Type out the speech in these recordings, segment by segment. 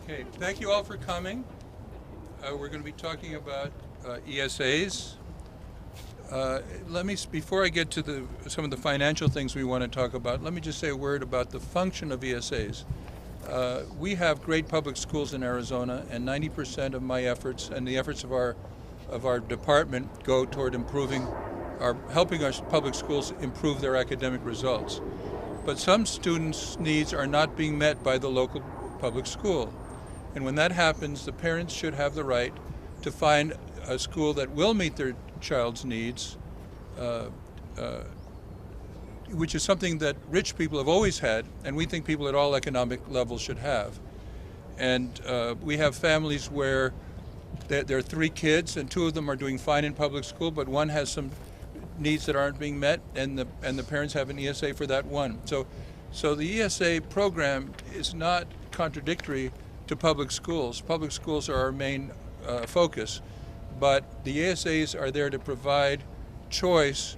Okay, thank you all for coming. We're going to be talking about ESAs. Before I get to some of the financial things we want to talk about, let me just say a word about the function of ESAs. We have great public schools in Arizona, and 90% of my efforts and the efforts of our department go toward helping our public schools improve their academic results. But some students' needs are not being met by the local public school. And when that happens, the parents should have the right to find a school that will meet their child's needs, which is something that rich people have always had, and we think people at all economic levels should have. And we have families where there are 3 kids, and 2 of them are doing fine in public school, but one has some needs that aren't being met, and the parents have an ESA for that one. So the ESA program is not contradictory to public schools. Public schools are our main focus, but the ESAs are there to provide choice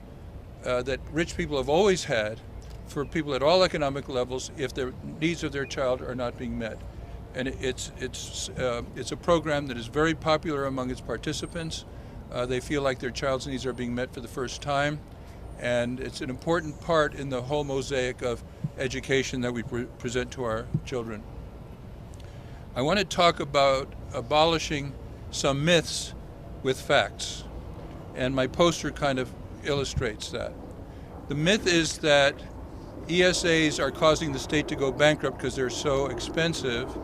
that rich people have always had for people at all economic levels if the needs of their child are not being met. And it's a program that is very popular among its participants. They feel like their child's needs are being met for the first time, and it's an important part in the whole mosaic of education that we present to our children. I want to talk about abolishing some myths with facts, and my poster kind of illustrates that. The myth is that ESAs are causing the state to go bankrupt because they're so expensive,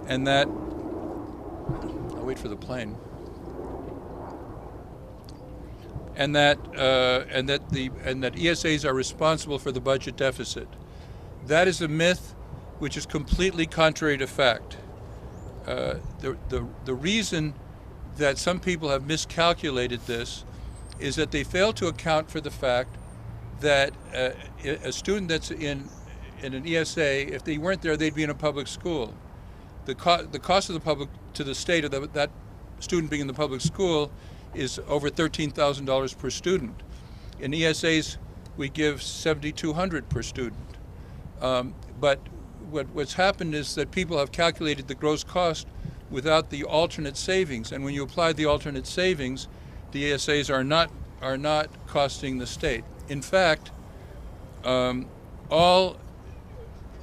and that, I'll wait for the plane, and that ESAs are responsible for the budget deficit. That is a myth which is completely contrary to fact. The reason that some people have miscalculated this is that they fail to account for the fact that a student that's in an ESA, if they weren't there, they'd be in a public school. The cost of the public to the state of that student being in the public school is over $13,000 per student. In ESAs, we give $7,200 per student. But what's happened is that people have calculated the gross cost without the alternate savings, and when you apply the alternate savings, the ESAs are not costing the state. In fact, all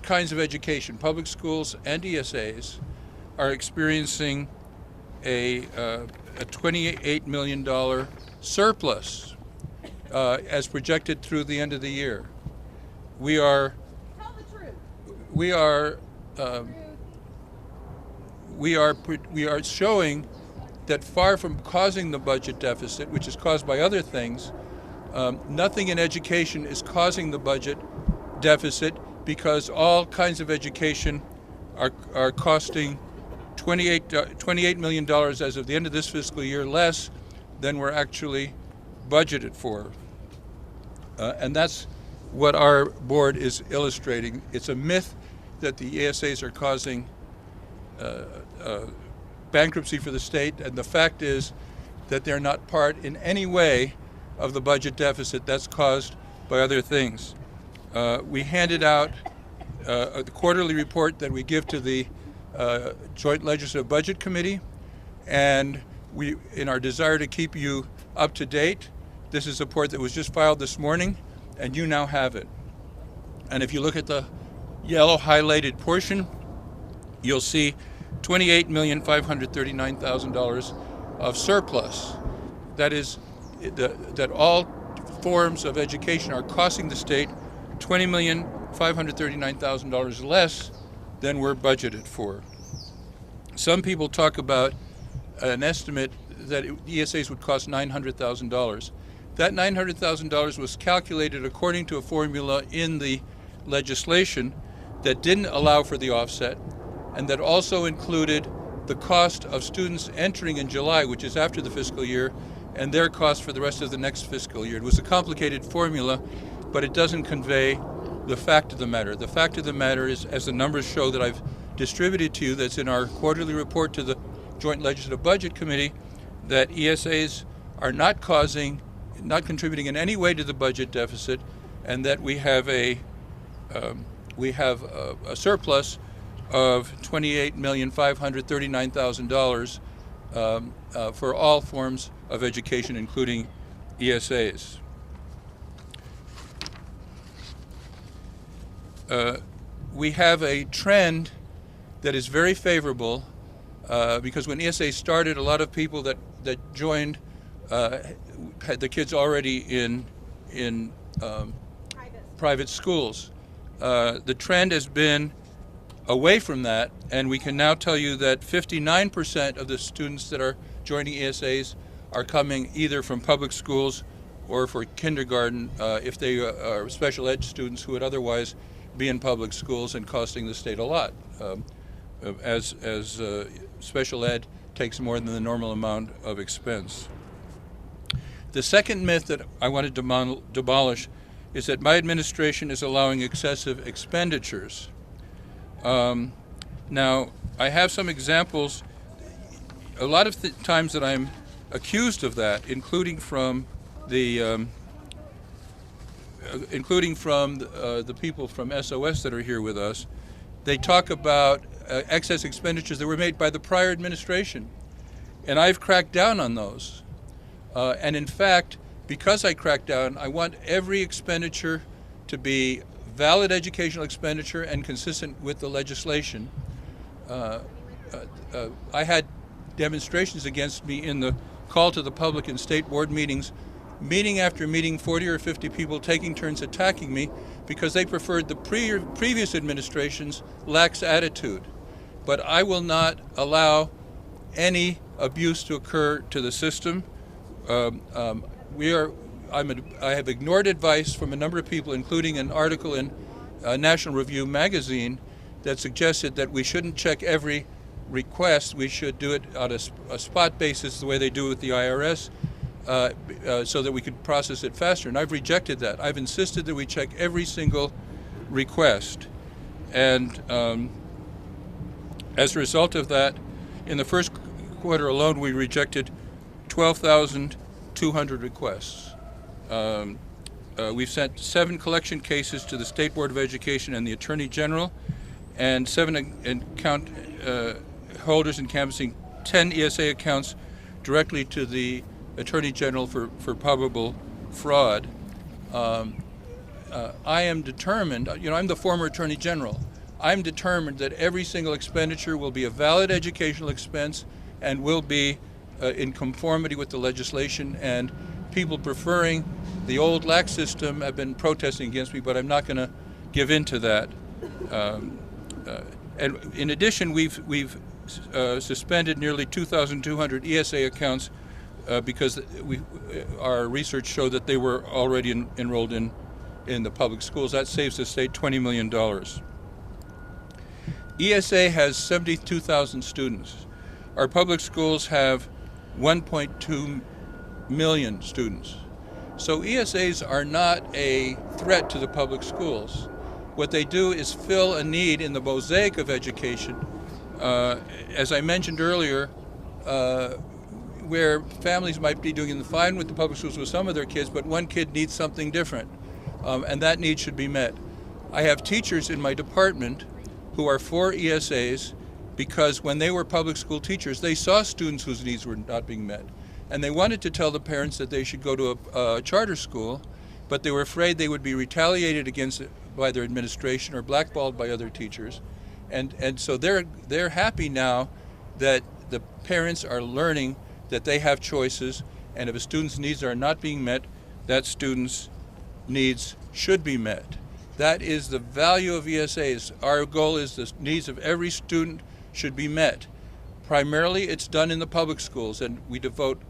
kinds of education, public schools and ESAs, are experiencing a $28 million surplus as projected through the end of the year. We are showing that far from causing the budget deficit, which is caused by other things, nothing in education is causing the budget deficit, because all kinds of education are costing $28 million as of the end of this fiscal year, less than we're actually budgeted for. And that's what our board is illustrating. It's a myth that the ESAs are causing bankruptcy for the state, and the fact is that they're not part in any way of the budget deficit. That's caused by other things. We handed out the quarterly report that we give to the Joint Legislative Budget Committee, and in our desire to keep you up to date, this is a report that was just filed this morning, and you now have it. And if you look at the yellow highlighted portion, you'll see $28,539,000 of surplus. That is, that all forms of education are costing the state $20,539,000 less than we're budgeted for. Some people talk about an estimate that ESAs would cost $900,000. That $900,000 was calculated according to a formula in the legislation that didn't allow for the offset, and that also included the cost of students entering in July, which is after the fiscal year, and their cost for the rest of the next fiscal year. It was a complicated formula, but it doesn't convey the fact of the matter. The fact of the matter is, as the numbers show that I've distributed to you, that's in our quarterly report to the Joint Legislative Budget Committee, that ESAs are not contributing in any way to the budget deficit, and that we have a surplus of $28,539,000 for all forms of education, including ESAs. We have a trend that is very favorable because when ESA started, a lot of people that joined had the kids already in private schools. The trend has been away from that, and we can now tell you that 59% of the students that are joining ESAs are coming either from public schools or for kindergarten if they are special ed students who would otherwise be in public schools and costing the state a lot, as special ed takes more than the normal amount of expense. The second myth that I wanted to demolish is that my administration is allowing excessive expenditures. Now, I have some examples. A lot of times that I'm accused of that, including from the people from SOS that are here with us. They talk about excess expenditures that were made by the prior administration, and I've cracked down on those. And in fact, because I cracked down, I want every expenditure to be valid educational expenditure and consistent with the legislation. I had demonstrations against me in the call to the public in state board meetings, meeting after meeting, 40 or 50 people taking turns attacking me because they preferred the previous administration's lax attitude. But I will not allow any abuse to occur to the system. I have ignored advice from a number of people, including an article in National Review magazine that suggested that we shouldn't check every request. We should do it on a spot basis, the way they do with the IRS, so that we could process it faster. And I've rejected that. I've insisted that we check every single request. And as a result of that, in the first quarter alone, we rejected 12,200 requests. We've sent 7 collection cases to the State Board of Education and the Attorney General, and 7 account holders and canvassing 10 ESA accounts directly to the Attorney General for probable fraud. I am determined, I'm the former Attorney General. I'm determined that every single expenditure will be a valid educational expense and will be in conformity with the legislation, and people preferring the old lax system have been protesting against me, but I'm not going to give in to that. And in addition, we've suspended nearly 2,200 ESA accounts because our research showed that they were already enrolled in the public schools. That saves the state $20 million. ESA has 72,000 students. Our public schools have 1.2 million students. So ESAs are not a threat to the public schools. What they do is fill a need in the mosaic of education, as I mentioned earlier, where families might be doing fine with the public schools with some of their kids, but one kid needs something different, and that need should be met. I have teachers in my department who are for ESAs because when they were public school teachers, they saw students whose needs were not being met. And they wanted to tell the parents that they should go to a charter school, but they were afraid they would be retaliated against by their administration or blackballed by other teachers. And so they're happy now that the parents are learning that they have choices, and if a student's needs are not being met, that student's needs should be met. That is the value of ESAs. Our goal is the needs of every student should be met. Primarily, it's done in the public schools, and we devote,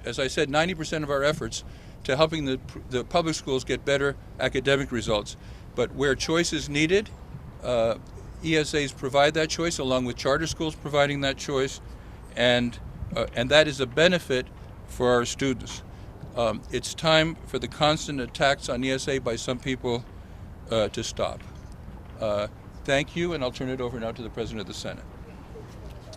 as I said, 90% of our efforts to helping the public schools get better academic results. But where choice is needed, ESAs provide that choice, along with charter schools providing that choice, and that is a benefit for our students. It's time for the constant attacks on ESA by some people to stop. Thank you, and I'll turn it over now to the President of the Senate.